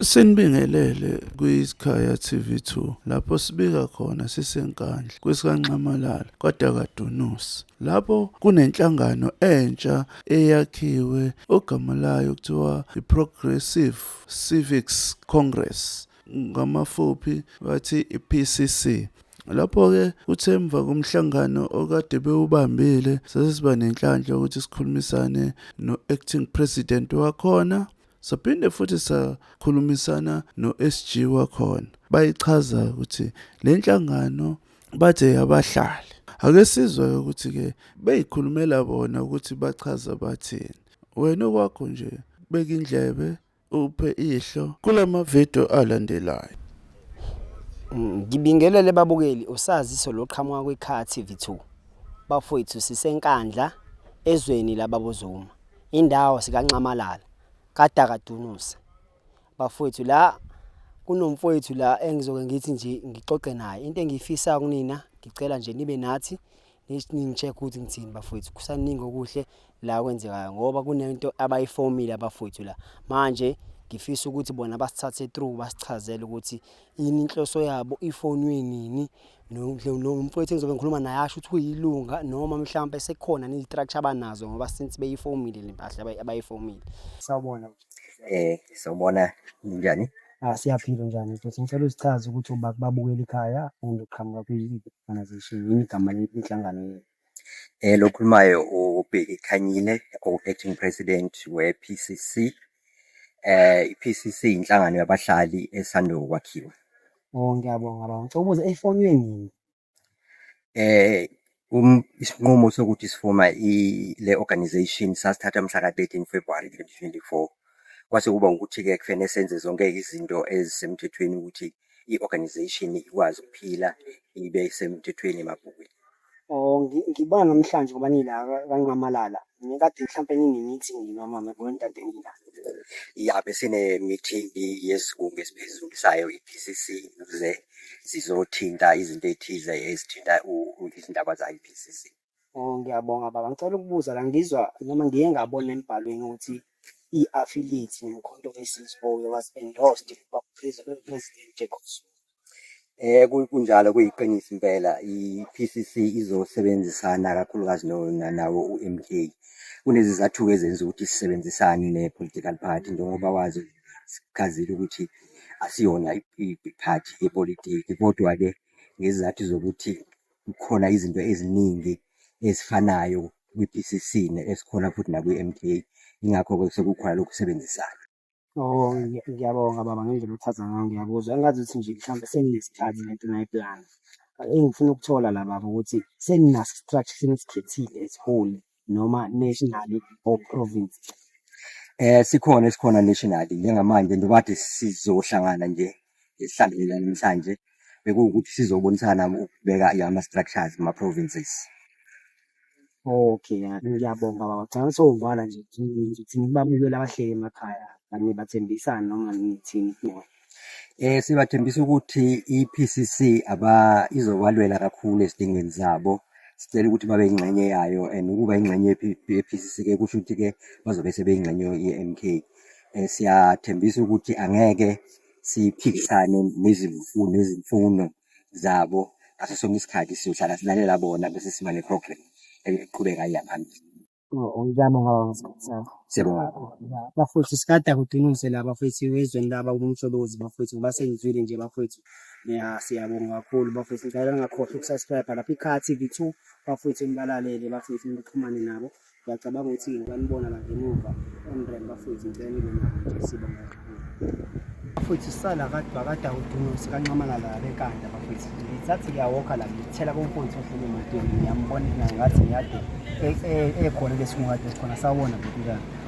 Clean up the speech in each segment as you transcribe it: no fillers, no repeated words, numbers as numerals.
Sinibingelele kwiSikhaya TV2 lapho sibika khona sisenkandla kwesikaNxamalala kwaDakadunusi. Lapho kunenhlangano entsha eyakhiwe ogama layo kuthiwa iProgressive Civics Congress, ngamafuphi bathi iPCC. Lapho-ke kuthe emva komhlangano okade bewubambile sasiba nenhlanhla ukuthi sikhulumisane no-acting president wakhona. Saphinde futhi sakhulumisana no-SG wakhona. Bayichaza ukuthi le nhlangano bathe abahlali. Ake sizwe ukuthi-ke beyikhulumela bona ukuthi bachaza bathini. Wena okwakho nje beka indlebe uphe ihlo kulama video alandelayo. Ngibingelele babukeli usaziso loqhamuka kweKhaya TV2. Bafowethu sisenkandla ezweni lababozuma. Indawo sikaNxamalala kaDakadunusi. Bafowethu la kunomfowethu la engizoke ngithi nje ngixoxe naye. Into engiyifisa kunina ngicela nje nibe nathi ningi-check ukuthi ngithini bafowethu. Kusaningi okuhle la kwenzekayo ngoba kunento abayifomile abafowethu la. Manje ngifisa ukuthi bona basithathe through basichazele ukuthi yini inhloso yabo ifonwe nini nomfowethu engizobe ngikhuluma naye asho ukuthi uyilunga noma mhlawumbe sekukhona nestructure abanazo ngoba since beyifomile lempahla abayifomile. Sawubona. Sawubona njani? Siyaphila njani mfowethu, ngicela usichaze ukuthi babukela ikhaya uqhamuka kwi-organization yini igama lenhlangano. Lo khulumayo uBheki Khanyile, acting president we-PCC. I-PCC inhlangano yabahlali esando kwakhiwa. Ngiyabonga baba. Ngicela ukubuza efonwe nini? Isinqumo sokuthi sifoma le organization sasithatha mhla ka-13 February 2024. Kwase kuba ukuthi-ke kufanele senze zonke izinto ezisemthethweni ukuthi i-organization ikwazi ukuphila ibe semthethweni emabhukwini. Ngibona namhlanje ngoba nila kaNxamalala. Ngikade mhlawumbe nini-meeting noma ngokwentate nina. Ya besine meeting yesigungu esiphezulu sayo i-PCC ukuze sizothinta izinto ethize ezithinta izindaba zayo i-PCC. Ngiyabonga baba. Ngicela ukubuza la ngizwa noma ngiye ngabona embhalweni ukuthi i-affiliate nomkhonto wesizwe was endorsed by President Jacob Zuma. Kunjalo kuyiqiniso impela i-PCC izosebenzisana kakhulukazi nawo u-MK. Kunezizathu ezenza ukuthi sisebenzisane ne-political party njengoba wazi sikhazile ukuthi asiyona i-party yepolitiki, kodwa-ke ngezizathu zokuthi kukhona izinto eziningi ezifanayo kwi-PCC esikhona futhi nakwi-MK. Ingakho-ke sekukhona lokusebenzisana. Ngiyabonga baba ngendlela uthatha ngayo ngiyakuzwa. Engazi ukuthi nje mhlawumbe seninesikhathi lento nayiplan. Engifuna ukuthola la baba ukuthi seninaso structure senikhethile as whole noma nationally or province. Sikhona nationally njengamanje njengoba sizohlangana nje esihlangene namhlanje bekuwukuthi sizobonisana ukubeka ama-structures ma-provinces. Okay, ngiyabonga baba. Cha sowuvala nje thina babukela abahleli emakhaya kanye bathembisana noma ngithini. Sibathembisa ukuthi i-PCC izobalwela kakhulu ezidingweni zabo. Sicela ukuthi babe ingxenye yayo and ukuba ingxenye ye-PCC-ke kusho ukuthi-ke bazobe sebeyingxenye ye-MK. Siyathembisa ukuthi angeke siphikisane nezimfuno zabo ngaso sonke isikhathi siyohlala silalela bona bese siba ne-program eqhubeka iyaphambili. Ngiyabonga baba ngesikhathi sakho. Siyabonga. Bafowethu sikade akudinise la bafowethu ezweni laba kumhlolozi bafowethu ngoba sengizwile nje bafowethu. Siyabonga kakhulu bafowethu. Ngicela ngakhohlwa ukusubscribe lapha iKhaya TV2 bafowethu nibalalele bafowethu nixhumane nabo. Ngiyacabanga ukuthi ngibanibona la ngemuva Andrem bafowethu ngicela nibe nabo sibonga kakhulu. Bafowethu sala kaDakadunusi kaNxamalala lenkandla bafowethu. Ngithathi ngiyawokha la ngithela komfowethu ohlele emotweni ngiyambona ngathi ngiyade ekhona lesikungade sikhona sawubona bafowethu.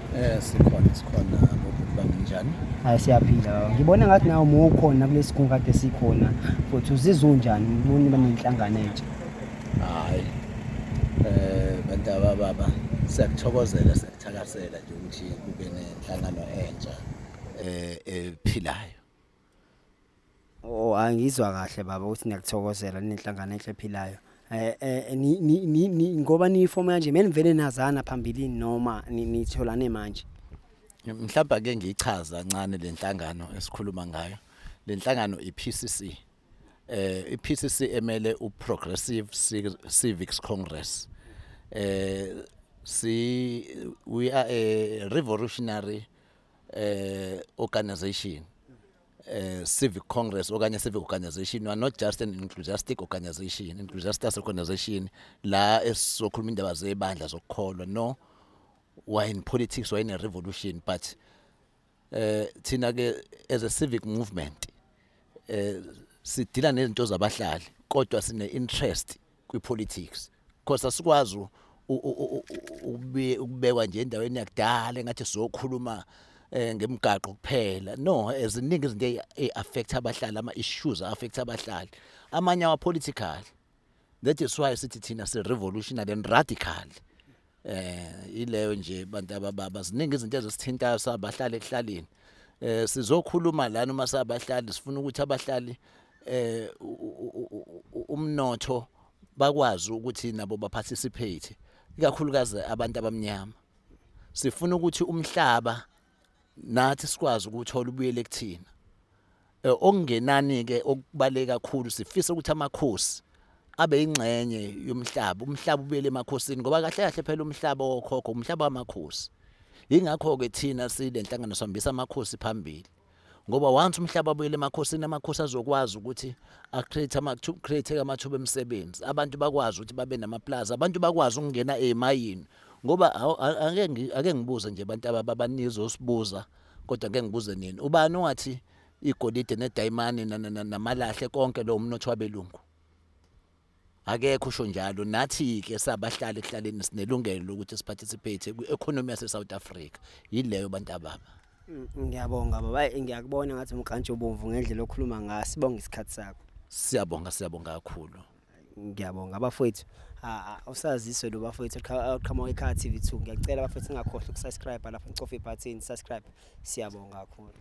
Sikhona baba njani? Siyaphila. Ngibona ngathi nawe mukhona kulesi kungade sikhona futhi uzizwa unjani ngibona banenhlangano entsha. Hayi. Bandaba baba siyakuthokozela siyakuthakasela nje ukuthi kube nenhlangano entsha ephilayo. Angizwa kahle baba uthi ngiyakuthokozela nenhlangano enhle ephilayo. Ngoba nifoma kanje menivele nazana phambilini noma nitholane manje. Mhlawumbe ake ngiyichaza kancane lenhlangano esikhuluma ngayo. Lenhlangano iPCC. iPCC emele uProgressive Civics Congress. We are a revolutionary organization. Civic Congress okanye civic organization. We are not just an enthusiastic organization. Enthusiastic organization la esizokhuluma indaba zebandla zokukholwa. No, we're in politics, we're in a revolution, but thina ke as a civic movement sidila nezinto zabahlali kodwa sine interest kwipolitics because asikwazi ukubekwa nje endaweni yakudala engathi sizokhuluma ngemigaqo kuphela. No, eziningi izinto affect abahlali, ama issues affect abahlali, amanye awa political. That is why sithi thina si revolutionary and radical. Ileyo nje bantu abababa ziningi izinto ezisithintayo sabahlali ekuhlaleni. Sizokhuluma lana uma sabahlali sifuna ukuthi abahlali umnotho bakwazi ukuthi nabo baparticipate, ikakhulukazi abantu abamnyama. Sifuna ukuthi umhlaba nathi sikwazi ukuthola ubuyele kuthina. Okungenani ke okubaleka kakhulu sifisa ukuthi amakhosi abe ingxenye yomhlaba, umhlaba ubuyele emakhosini ngoba kahle kahle phela umhlaba wokhokho umhlaba wamakhosi. Ingakho ke thina silenhlangano sihambisa amakhosi phambili. Ngoba once umhlaba ubuyele emakhosini, amakhosi azokwazi ukuthi create amathuba emisebenzi. Abantu bakwazi ukuthi babe namaplaza, abantu bakwazi ukungena emayini. Ngoba ake ngibuze nje abantu ababanizo sibuza kodwa ake ngibuze nini. Ubani wathi igolide nedayimani namalahle konke lo umnotho wabelungu? Akekho usho njalo. Nathi ke sabahlali ekuhlaleni sinelungelo ukuthi siparticipate kwi-economy yase South Africa. Yileyo bantu ababa. Ngiyabonga baba, ngiyakubona ngathi umkantshi obomvu ngendlela okhuluma ngayo. Sibonga isikhathi sakho. Siyabonga kakhulu. Ngiyabonga abafowethu. Usaziswe lo bafowethu oqhamuka eKhala TV2. Ngiyacela abafowethu ngakhohlwa ukusubscribe lapha nicofa ibutton subscribe. Siyabonga kakhulu.